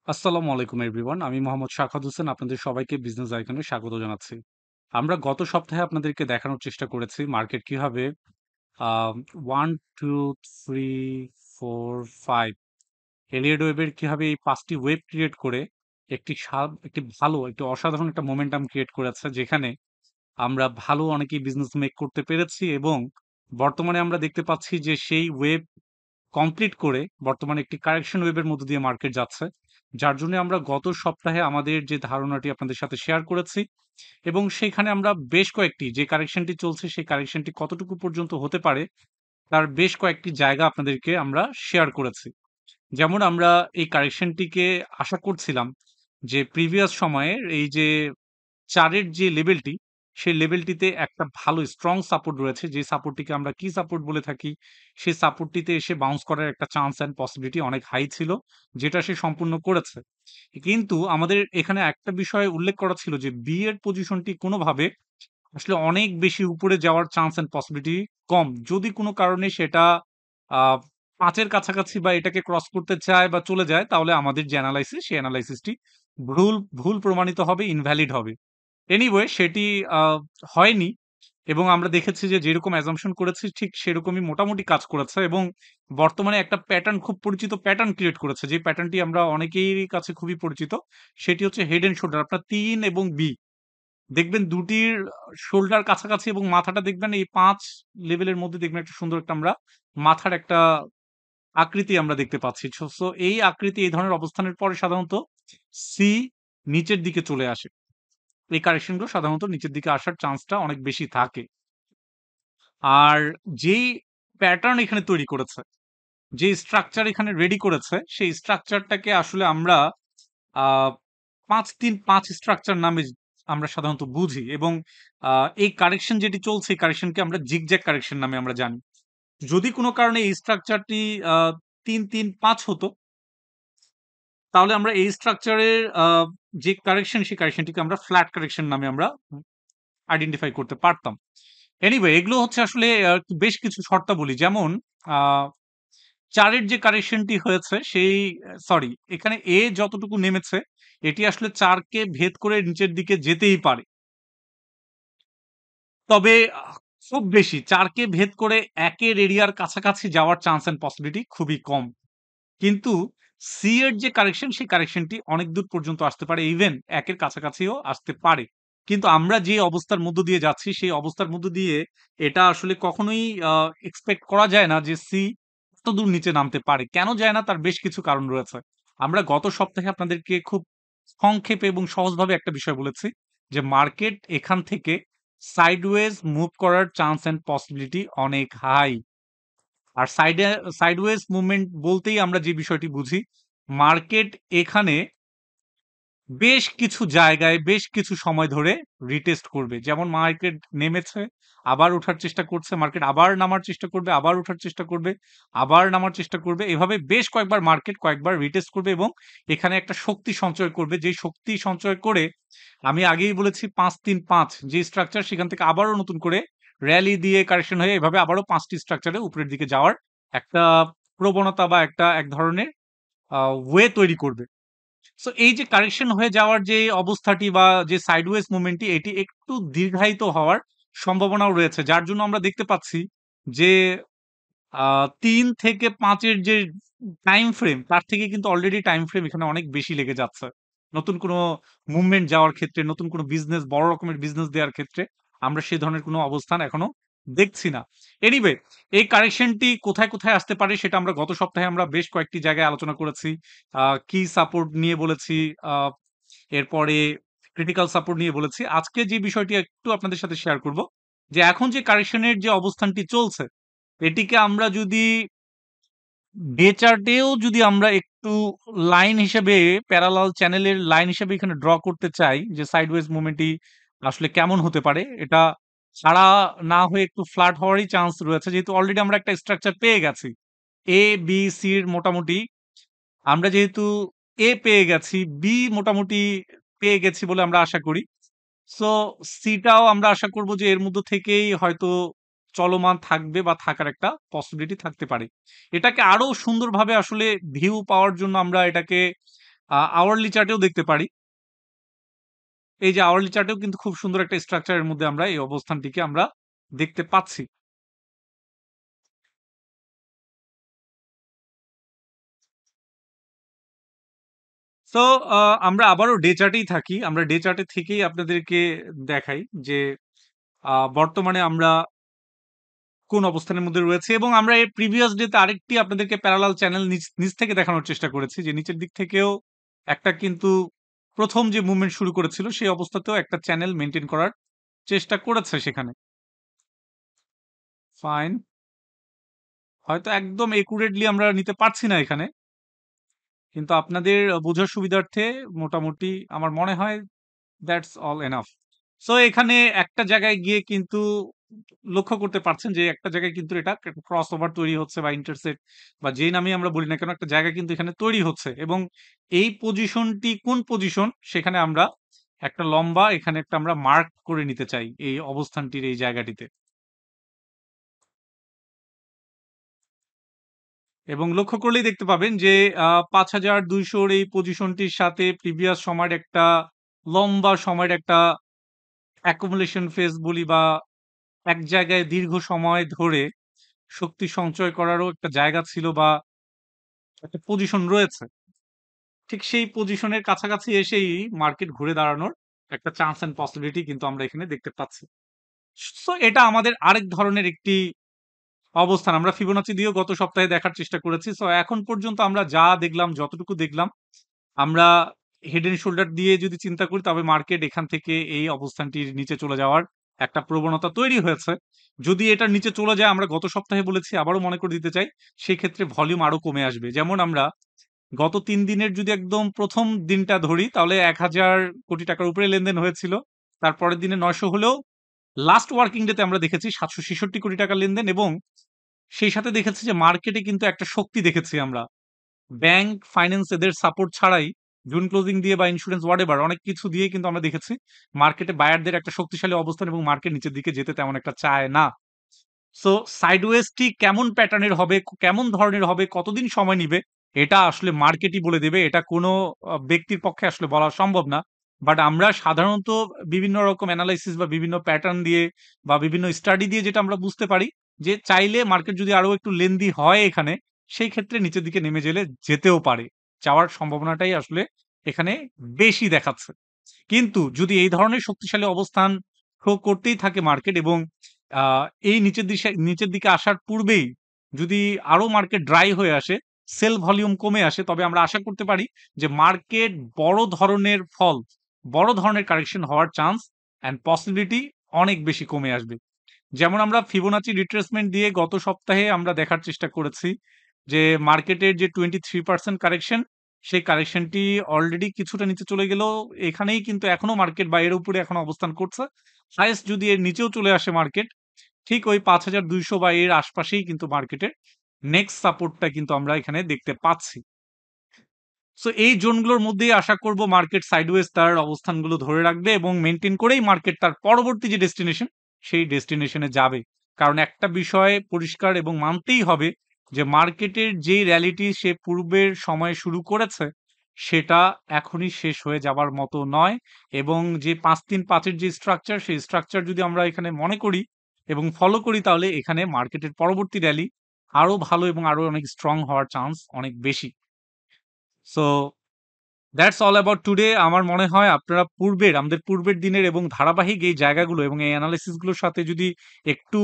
আসসালামু আলাইকুম এভরিওয়ান। আমি মোহাম্মদ শাখাত হোসেন আপনাদের সবাইকে বিজনেস আইকনে স্বাগত জানাচ্ছি। আমরা গত সপ্তাহে আপনাদেরকে দেখানোর চেষ্টা করেছি মার্কেট কিভাবে আ 1, 2, 3, 4, 5 এলিয়ট ওয়েভের কিভাবে এই ৫ টি ওয়েভ ক্রিয়েট করে একটি ভালো একটি অসাধারণ একটা মোমেন্টাম ক্রিয়েট করেছে যেখানে আমরা ভালো অনেকেই বিজনেস মেক করতে পেরেছি এবং বর্তমানে আমরা দেখতে পাচ্ছি যে সেই ওয়েভ কমপ্লিট করে বর্তমানে একটি কারেকশন ওয়েভের মধ্য দিয়ে মার্কেট যাচ্ছে। যার জন্য আমরা গত সপ্তাহে আমাদের যে ধারণাটি আপনাদের সাথে শেয়ার করেছি এবং সেইখানে আমরা বেশ কয়েকটি যে কারেকশনটি চলছে সেই কারেকশনটি কতটুকু পর্যন্ত হতে পারে তার বেশ কয়েকটি জায়গা আপনাদেরকে আমরা শেয়ার করেছি। যেমন আমরা এই কারেকশনটিকে আশা করছিলাম যে প্রিভিয়াস সময়ের এই যে ৪ এর যে লেভেলটি, সেই লেভেলটিতে একটা ভালো স্ট্রং সাপোর্ট রয়েছে। যে সাপোর্টটিকে আমরা কি সাপোর্ট বলে থাকি? সেই সাপোর্টটিতে এসে বাউন্স করার একটা চান্স অ্যান্ড পসিবিলিটি অনেক হাই ছিল, যেটা সে সম্পূর্ণ করেছে। কিন্তু আমাদের এখানে একটা বিষয় উল্লেখ করা ছিল যে বি এর পজিশনটি কোনোভাবে আসলে অনেক বেশি উপরে যাওয়ার চান্স অ্যান্ড পসিবিলিটি কম। যদি কোনো কারণে সেটা আ ৫ এর কাছাকাছি বা এটাকে ক্রস করতে চায় বা চলে যায়, তাহলে আমাদের যে এনালাইসিস, সেই এনালাইসিসটি ভুল প্রমাণিত হবে, ইনভ্যালিড হবে। এনিওয়ে সেটি আ হয়নি এবং আমরা দেখেছি যে যেরকম অ্যাজাম্পশন করেছি ঠিক সেরকমই মোটামুটি কাজ করেছে এবং বর্তমানে একটা প্যাটার্ন খুব পরিচিত প্যাটার্ন ক্রিয়েট করেছে। যে প্যাটার্নটি আমরা অনেকেরই কাছে খুবই পরিচিত। সেটি হচ্ছে হেড অ্যান্ড শোল্ডার। আপনার ৩ এবং বি দেখবেন দুটির শোল্ডার কাছাকাছি এবং মাথাটা দেখবেন এই ৫ লেভেলের মধ্যে দেখবেন একটা সুন্দর একটা আমরা মাথার একটা আকৃতি আমরা দেখতে পাচ্ছি। সো এই আকৃতি এই ধরনের অবস্থানের পরে সাধারণত সি নিচের দিকে চলে আসে। এই কারেকশন গুলো সাধারণত নিচের দিকে আসার চান্সটা অনেক বেশি থাকে। আর যেই প্যাটার্ন এখানে তৈরি করেছে, যে স্ট্রাকচার এখানে রেডি করেছে, সেই স্ট্রাকচারটাকে আসলে আমরা আ ৫-৩-৫ স্ট্রাকচার নামে আমরা সাধারণত বুঝি এবং আ এই কারেকশন যেটি চলছে, এই কারেকশনকে আমরা জিগজ্যাগ কারেকশন নামে আমরা জানি। যদি কোনো কারণে এই স্ট্রাকচারটি আ ৩-৩-৫ হতো, তাহলে আমরা এই স্ট্রাকচারের যে কারেকশন, সেই কারেকশনটিকে আমরা ফ্ল্যাট কারেকশন নামে আমরা আইডেন্টিফাই করতে পারতাম। এনিওয়ে এগুলো হচ্ছে আসলে বেশ কিছু শর্তাবলী। যেমন আ ৪ এর যে কারেকশনটি হয়েছে সেই সরি এখানে A যতটুকু নেমেছে এটি আসলে ৪ কে ভেদ করে নিচের দিকে যেতেই পারে। তবে খুব বেশি ৪ কে ভেদ করে ১ এর এরিয়ার কাছাকাছি যাওয়ার চান্স অ্যান্ড পসিবিলিটি খুবই কম। কিন্তু সি এর যে কারেকশন সেই কারেকশনটি অনেক দূর পর্যন্ত আসতে পারে। ইভেন ১ এর কাছাকাছিও আসতে পারে। কিন্তু আমরা যে অবস্থার মধ্য দিয়ে যাচ্ছি সেই অবস্থার মধ্য দিয়ে এটা আসলে কখনোই এক্সপেক্ট করা যায় না যে সি এতদূর নিচে নামতে পারে। কেন যায় না তার বেশ কিছু কারণ রয়েছে। আমরা গত সপ্তাহে আপনাদেরকে খুব সংক্ষেপে এবং সহজভাবে একটা বিষয় বলেছি যে মার্কেট এখান থেকে সাইডওয়েজ মুভ করার চান্স অ্যান্ড পসিবিলিটি অনেক হাই। আর সাইডওয়েজ মুভমেন্ট বলতেই আমরা যে বিষয়টি বুঝি, মার্কেট এখানে বেশ কিছু জায়গায় বেশ কিছু সময় ধরে রিটেস্ট করবে। যেমন মার্কেট নেমেছে, আবার উঠার চেষ্টা করছে, মার্কেট আবার নামার চেষ্টা করবে, আবার উঠার চেষ্টা করবে, আবার নামার চেষ্টা করবে। এভাবে বেশ কয়েকবার মার্কেট কয়েকবার রিটেস্ট করবে এবং এখানে একটা শক্তি সঞ্চয় করবে। যেই শক্তি সঞ্চয় করে আমি আগেই বলেছি ৫-৩-৫ যে স্ট্রাকচার সেখান থেকে আবারও নতুন করে র‍্যালি দিয়ে কারেকশন হয়ে এভাবে আবারও ৫ টি স্ট্রাকচারে উপরের দিকে যাওয়ার একটা প্রবণতা বা এক ধরনের আ ওয়ে তৈরি করবে। সো এই যে কারেকশন হয়ে যাওয়ার যে অবস্থাটি বা যে সাইডওয়েজ মুভমেন্টটি এটি একটু দীর্ঘায়িত হওয়ার সম্ভাবনাও রয়েছে। যার জন্য আমরা দেখতে পাচ্ছি যে আ ৩ থেকে ৫ এর যে টাইম ফ্রেম তার থেকে কিন্তু অলরেডি টাইম ফ্রেম এখানে অনেক বেশি লেগে যাচ্ছে। নতুন কোনো মুভমেন্ট যাওয়ার ক্ষেত্রে, নতুন কোনো বিজনেস বড় রকমের বিজনেস দেওয়ার ক্ষেত্রে আমরা সে ধরনের কোনো অবস্থান এখনো দেখছি না। এনিওয়ে এই কারেকশনটি কোথায় আসতে পারে সেটা আমরা গত সপ্তাহে আমরা বেশ কয়েকটি জায়গায় আলোচনা করেছি। কি সাপোর্ট নিয়ে বলেছি, আ এরপরে ক্রিটিক্যাল সাপোর্ট নিয়ে বলেছি। আজকে যে বিষয়টি একটু আপনাদের সাথে শেয়ার করব যে এখন যে কারেকশনের যে অবস্থানটি চলছে এটিকে আমরা যদি ডে চার্টেও যদি আমরা একটু লাইন হিসেবে প্যারালাল চ্যানেলের লাইন হিসেবে এখানে ড্র করতে চাই যে সাইডওয়েজ মুভমেন্টটি আসলে কেমন হতে পারে এটা ছাড়া না হয়ে একটু ফ্ল্যাট হওয়ারই চান্স রয়েছে যেহেতু অলরেডি আমরা একটা স্ট্রাকচার পেয়ে গেছি এ বি সির মোটামুটি আমরা যেহেতু এ পেয়ে গেছি বি মোটামুটি পেয়ে গেছি বলে আমরা আশা করি সো সিটাও আমরা আশা করব যে এর মধ্য থেকেই হয়তো চলমান থাকবে বা থাকার একটা পসিবিলিটি থাকতে পারে। এটাকে আরো সুন্দরভাবে আসলে ভিউ পাওয়ার জন্য আমরা এটাকে আওয়ারলি চার্টেও দেখতে পারি। এই যে আওয়ারলি চার্টেও কিন্তু খুব সুন্দর একটা স্ট্রাকচারের মধ্যে আমরা এই অবস্থানটিকে আমরা দেখতে পাচ্ছি। সো আমরা আবারও ডে চার্টেই থাকি। আমরা ডে চার্টে থেকেই আপনাদেরকে দেখাই যে বর্তমানে আমরা কোন অবস্থানের মধ্যে রয়েছে, এবং আমরা এর প্রিভিয়াস ডেতে আরেকটি আপনাদেরকে প্যারালাল চ্যানেল নিচ থেকে দেখানোর চেষ্টা করেছি যে নিচের দিক থেকেও একটা কিন্তু প্রথম যে মুভমেন্ট শুরু করেছিল সেই অবস্থাতেও একটা চ্যানেল মেনটেন করার চেষ্টা করেছে সেখানে। ফাইন। হয়তো একদম একুরেটলি আমরা নিতে পারছি না এখানে। কিন্তু আপনাদের বোঝার সুবিধার্থে মোটামুটি আমার মনে হয় দ্যাটস অল এনাফ। সো এখানে একটা জায়গায় গিয়ে কিন্তু লক্ষ্য করতে পারছেন যে একটা জায়গায় কিন্তু এটা ক্রস ওভার তৈরি হচ্ছে বা ইন্টারসেক্ট বা যেই নামে আমরা বলি না কেন, একটা জায়গা কিন্তু এখানে তৈরি হচ্ছে, এবং এই পজিশনটি কোন পজিশন সেখানে আমরা একটা লম্বা এখানে একটা আমরা মার্ক করে নিতে চাই এই অবস্থানটির এই জায়গাটিতে। এবং লক্ষ্য করলেই দেখতে পাবেন যে ৫,২০০ এই পজিশনটির সাথে প্রিভিয়াস সময়ের একটা লম্বা সময়ের একটা অ্যাকুমুলেশন ফেজ বলি বা এক জায়গায় দীর্ঘ সময় ধরে শক্তি সঞ্চয় করারও একটা জায়গা ছিল বা একটা পজিশন রয়েছে। ঠিক সেই পজিশনের কাছাকাছি এসেই মার্কেট ঘুরে দাঁড়ানোর একটা চান্স অ্যান্ড পসিবিলিটি কিন্তু আমরা এখানে দেখতে পাচ্ছি। সো এটা আমাদের আরেক ধরনের একটি অবস্থান। আমরা ফিবোনাচি দিয়েও গত সপ্তাহে দেখার চেষ্টা করেছি। সো এখন পর্যন্ত আমরা যা দেখলাম, যতটুকু দেখলাম, আমরা হেড এন্ড শোল্ডার দিয়ে যদি চিন্তা করি তবে মার্কেট এখান থেকে এই অবস্থানটির নিচে চলে যাওয়ার একটা প্রবণতা তৈরি হয়েছে। যদি এটার নিচে চলে যায়, আমরা গত সপ্তাহে বলেছি, আবারও মনে করে দিতে চাই, সেক্ষেত্রে ভলিউম আরো কমে আসবে। যেমন আমরা গত ৩ দিনের যদি একদম ১ম দিনটা ধরি তাহলে ১,০০০ কোটি টাকার উপরে লেনদেন হয়েছিল। তারপরের দিনে ৯০০ হলেও লাস্ট ওয়ার্কিং ডেতে আমরা দেখেছি ৭৬৬ কোটি টাকার লেনদেন, এবং সেই সাথে দেখেছি যে মার্কেটে কিন্তু একটা শক্তি দেখেছি আমরা। ব্যাংক, ফাইন্যান্স এদের সাপোর্ট ছাড়াই জুন ক্লোজিং দিয়ে বা ইন্স্যুরেন্স হোয়াটএভার অনেক কিছু দিয়ে কিন্তু আমরা দেখেছি মার্কেটে বায়ারদের একটা শক্তিশালী অবস্থান, এবং মার্কেট নিচের দিকে যেতে তেমন একটা চায় না। সো সাইডওয়েজটি কেমন প্যাটার্নের হবে, কেমন ধরনের হবে, কতদিন সময় নিবে, এটা আসলে মার্কেটই বলে দেবে। এটা কোনো ব্যক্তির পক্ষে আসলে বলা সম্ভব না। বাট আমরা সাধারণত বিভিন্ন রকম এনালাইসিস বা বিভিন্ন প্যাটার্ন দিয়ে বা বিভিন্ন স্টাডি দিয়ে যেটা আমরা বুঝতে পারি যে চাইলে মার্কেট যদি আরো একটু লেন্দি হয় এখানে, সেই ক্ষেত্রে নিচের দিকে নেমে যেতেও পারে। যাওয়ার সম্ভাবনাটাই আসলে এখানে বেশি দেখাচ্ছে। কিন্তু যদি এই ধরনের শক্তিশালী অবস্থান শো করতেই থাকে মার্কেট, এবং এই নিচের দিকে আসার পূর্বেই যদি আরো মার্কেট ড্রাই হয়ে আসে, সেল ভলিউম কমে আসে, তবে আমরা আশা করতে পারি যে মার্কেট বড় ধরনের কারেকশন হওয়ার চান্স অ্যান্ড পসিবিলিটি অনেক বেশি কমে আসবে। যেমন আমরা ফিবোনাচি রিট্রেসমেন্ট দিয়ে গত সপ্তাহে আমরা দেখার চেষ্টা করেছি যে মার্কেটের যে 23% কারেকশন, সেই কারেকশনটি অলরেডি কিছুটা নিচে চলে গেলেও এখানেই কিন্তু এখনো মার্কেট বা এর উপরে এখনো অবস্থান করছে। হাইয়েস্ট যদি এর নিচেও চলে আসে মার্কেট, ঠিক ওই ৫,২০০ বা এর আশপাশেই কিন্তু মার্কেটের নেক্সট সাপোর্টটা কিন্তু আমরা এখানে দেখতে পাচ্ছি। সো এই জোনগুলোর মধ্যেই আশা করব মার্কেট সাইডওয়েজ তার অবস্থানগুলো ধরে রাখবে এবং মেনটেন করেই মার্কেট তার পরবর্তী যে ডেস্টিনেশন সেই ডেস্টিনেশনে যাবে। কারণ একটা বিষয় পরিষ্কার এবং মানতেই হবে যে মার্কেটের যেই র্যালিটি সে পূর্বের সময়ে শুরু করেছে সেটা এখনই শেষ হয়ে যাবার মতো নয়, এবং যে ৫-৩-৫ এর যে স্ট্রাকচার সেই স্ট্রাকচার যদি আমরা এখানে মনে করি এবং ফলো করি তাহলে এখানে মার্কেটের পরবর্তী র্যালি আরো ভালো এবং আরো অনেক স্ট্রং হওয়ার চান্স অনেক বেশি। So that's all about today. আমার মনে হয় আপনারা আমাদের পূর্বের দিনের এবং ধারাবাহিক এই জায়গাগুলো এবং এই অ্যানালিসিস গুলোর সাথে যদি একটু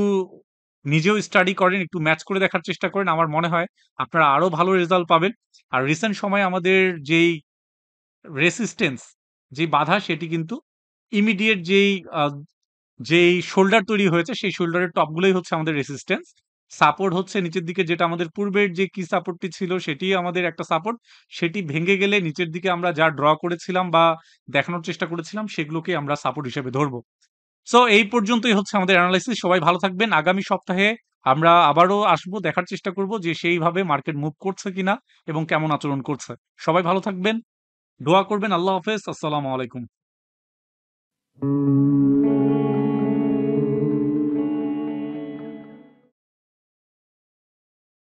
নিজেও স্টাডি করেন, একটু ম্যাচ করে দেখার চেষ্টা করেন, আমার মনে হয় আপনারা আরো ভালো রেজাল্ট পাবেন। আর রিসেন্ট সময়ে আমাদের যেই রেসিস্টেন্স, যে বাধা, সেটি কিন্তু ইমিডিয়েট যেই শোল্ডার তৈরি হয়েছে সেই শোল্ডারের টপগুলোই হচ্ছে আমাদের রেসিস্ট্যান্স। সাপোর্ট হচ্ছে নিচের দিকে, যেটা আমাদের পূর্বের যে কি সাপোর্টটি ছিল সেটিই আমাদের একটা সাপোর্ট। সেটি ভেঙে গেলে নিচের দিকে আমরা যা ড্র করেছিলাম বা দেখানোর চেষ্টা করেছিলাম সেগুলোকেই আমরা সাপোর্ট হিসেবে ধরবো। সো এই পর্যন্তই হচ্ছে আমাদের এনালাইসিস। সবাই ভালো থাকবেন। আগামী সপ্তাহে আমরা আবারও আসবো, দেখার চেষ্টা করব যে সেইভাবে মার্কেট মুভ করছে কিনা এবং কেমন আচরণ করছে। সবাই ভালো থাকবেন। দোয়া করবেন। আল্লাহ হাফেজ। আসসালামু আলাইকুম।